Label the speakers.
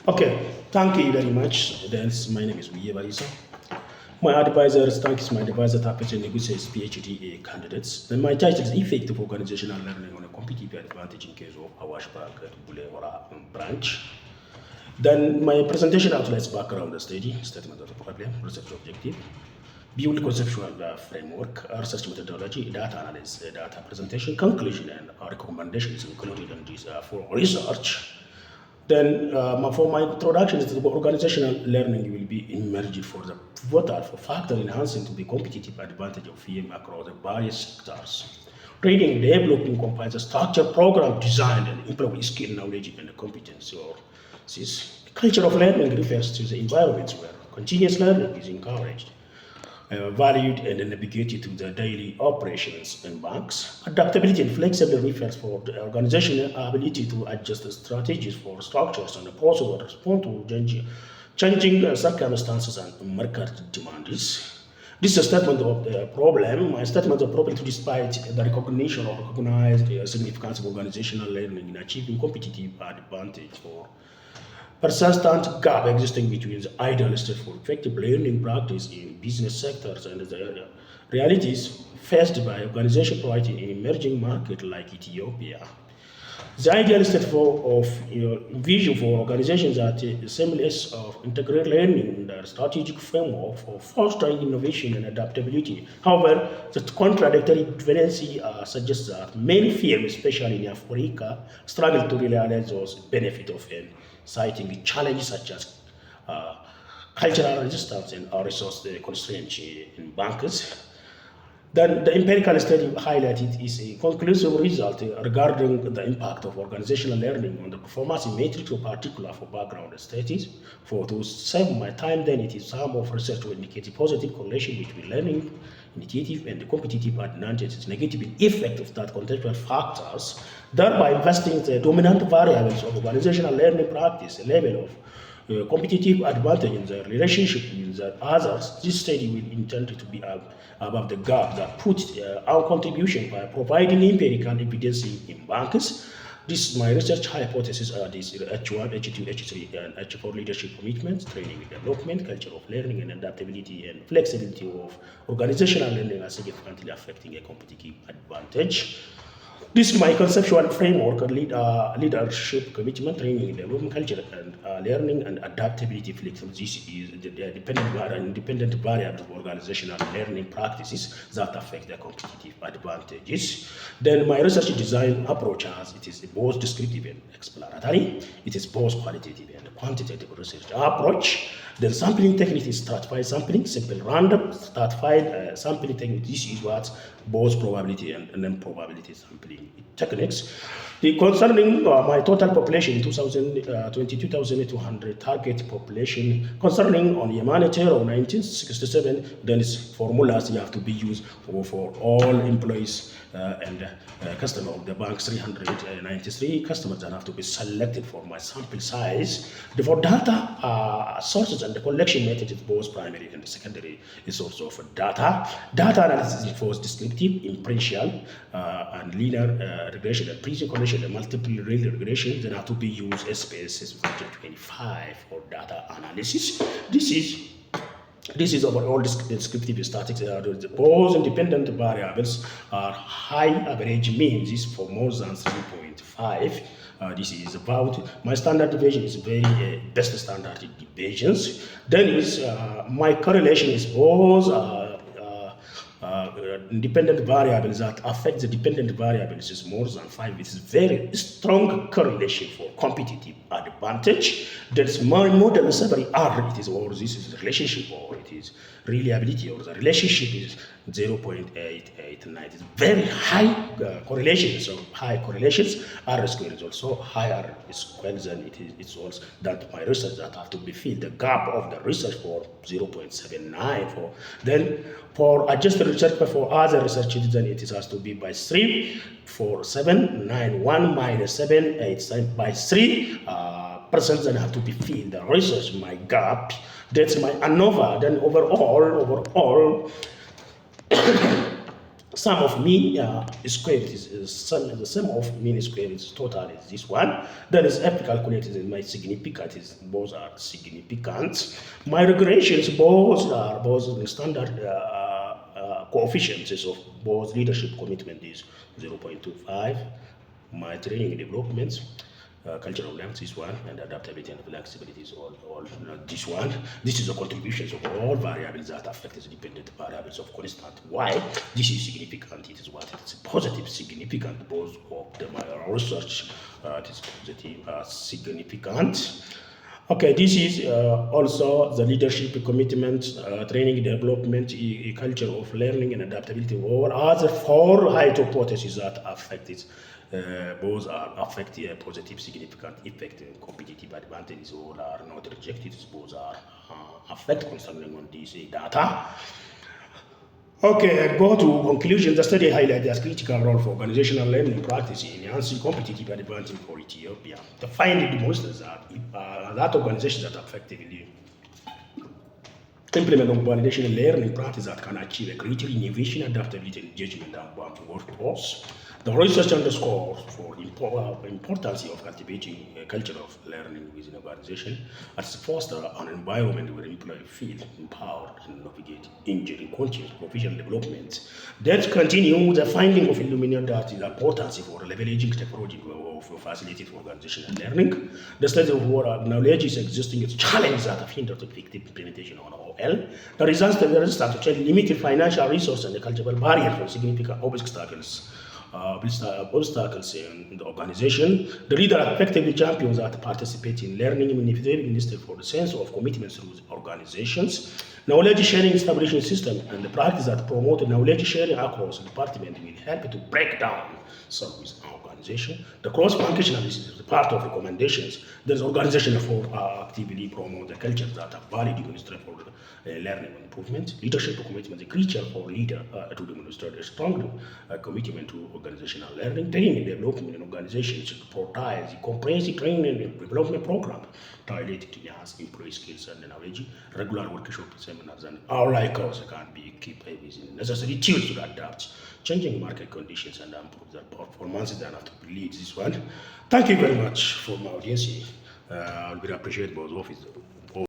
Speaker 1: Okay, thank you very much. Then my name is Wiye Barisa. My advisors, thanks my advisor Tapeche negotiates PhD candidates. Then my title is Effective Organizational Learning on a Competitive Advantage in case of Awash Park Bule Ora branch. Then my presentation outlines background study, statement of the problem, research objective, build conceptual framework, research methodology, data analysis, data presentation, conclusion, and recommendations included in this for research. Then, for my introduction to the organizational learning will be emerged for the pivotal for factor enhancing to the competitive advantage of VM across the various sectors. Training and developing comprises structured program designed and improving skill, knowledge, and competency. Or this culture of learning refers to the environments where continuous learning is encouraged, valued and navigated to the daily operations in banks. Adaptability and flexibility refers for the organizational ability to adjust strategies for structures and processes that respond to changing circumstances and market demands. This is a statement of the problem. My statement of problem, despite the recognition or recognized significance of organizational learning in achieving competitive advantage for persistent gap existing between the idealistic for effective learning practice in business sectors and the realities faced by organizations operating in emerging markets like Ethiopia. The idealistic vision for organizations that seamless of integrate learning in their strategic framework for fostering innovation and adaptability. However, the contradictory tendency suggests that many firms, especially in Africa, struggle to realize those benefits of it, citing challenges such as uh, cultural resistance and resource constraints in banks. Then the empirical study highlighted is a conclusive result regarding the impact of organizational learning on the performance metrics, in particular for background studies. For to save my time, then it is some of research to indicate a positive correlation between learning initiative and the competitive advantages, negative effect of that contextual factors, thereby investing the dominant variables of organizational learning practice, a level of competitive advantage in the relationship with the others. This study will intend to be above the gap that puts our contribution by providing empirical evidence in banks. This is my research hypothesis are these H1, H2, H3, and H4 leadership commitments, training and development, culture of learning and adaptability and flexibility of organizational learning are significantly affecting a competitive advantage. This is my conceptual framework, leadership, commitment, training, development, culture, and learning and adaptability flexibility. This is the independent variable of organizational learning practices that affect their competitive advantages. Then my research design approach has it is both descriptive and exploratory. It is both qualitative and quantitative research approach. Then sampling technique is stratified sampling, simple random stratified sampling technique. This is what both probability and non-probability sampling techniques. The concerning my total population in 22,200 target population concerning on humanitarian 1967, then its formulas you have to be used for all employees and customer of the bank 393 customers that have to be selected for my sample size. For data sources and the collection method is both primary and secondary is also for data. Data analysis is for descriptive, inferential, and linear regression and pre-correlation and multiple regression that have to be used SPS version 25 for data analysis. This is overall descriptive statistics. Both independent variables are high average means is for more than 3.5. This is about my standard deviation is very best standard deviations. Then is my correlation is both independent variables that affect the dependent variables is more than 5. It's very strong correlation for competitive advantage. There's more model summary R. It is or this is relationship or it is reliability or the relationship is 0.889. It's very high correlation. So high correlations R squared is also higher squared than it's also that my research that have to be filled the gap of the research for 0.79 for then for adjusted research for other researches then it has to be by 3 for 791 minus 787 by 3 percent then have to be filled the research my gap that's my ANOVA then overall sum of mean square the sum of mean square is total is this one. Then is F calculated and my significant is both are significant. My regressions both the standard coefficients of both leadership commitment is 0.25. My training developments cultural length is one, and adaptability and flexibility is all this one. This is the contributions of all variables that affect the dependent variables of constant. Why? This is significant. It is what? It's positive significant. Both of them are research. It is positive significant. Okay, this is also the leadership commitment, training development, a culture of learning and adaptability, or other four hypotheses that affect it. Both are affect a positive significant effect and competitive advantages, or are not rejected. Both are affect concerning on this data. Okay, go to conclusion. The study highlights the critical role for organizational learning practice in enhancing competitive advantage for Ethiopia. The finding demonstrates that organizations that effectively implement organizational learning practice that can achieve a greater innovation, adaptability, and engagement among workforce. The research underscores for the importance of cultivating a culture of learning within an organization as foster an environment where employees feel empowered and navigate engineering continuous professional development. That continue the finding of illuminate that is importance for leveraging technology for facilitating organizational learning. The study of what knowledge is existing its challenges that have hindered effective implementation on OL. The results to limited financial resources and the cultural barriers for significant obstacles in the organization. The leader effectively champions that participate in learning instead for the sense of commitment through organizations. Knowledge sharing establishing system and the practice that promote knowledge sharing across the department will help to break down service organization. The cross-functionality is part of recommendations. There's organization for actively promote the culture that are valid demonstrate for learning and improvement. Leadership commitment is crucial for leader to demonstrate a strong commitment to organizational learning. Training and development in organizations prioritize the comprehensive training and development program related to enhance employee skills and knowledge. Regular workshop seminars and our course can be kept within necessary tools to adapt changing market conditions and improve their performance. Then have to lead this one. Thank you very much for my audience. I will appreciate both of it.